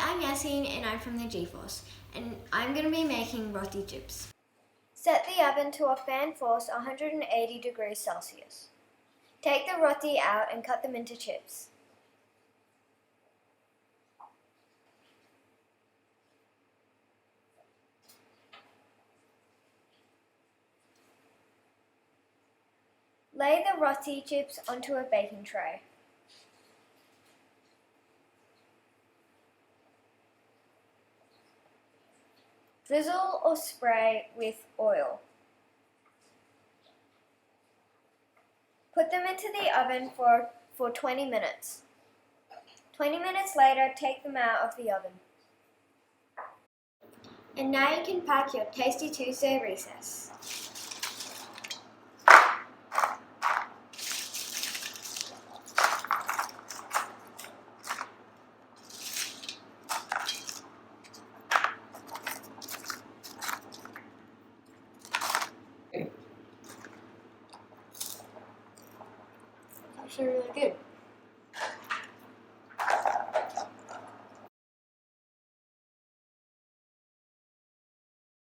I'm Yassine and I'm from the G-Force, and I'm going to be making roti chips. Set the oven to a fan force 180 degrees Celsius. Take the roti out and cut them into chips. Lay the roti chips onto a baking tray. Drizzle or spray with oil. Put them into the oven for 20 minutes. 20 minutes later, take them out of the oven. And now you can pack your tasty Tuesday recess. It's actually really good.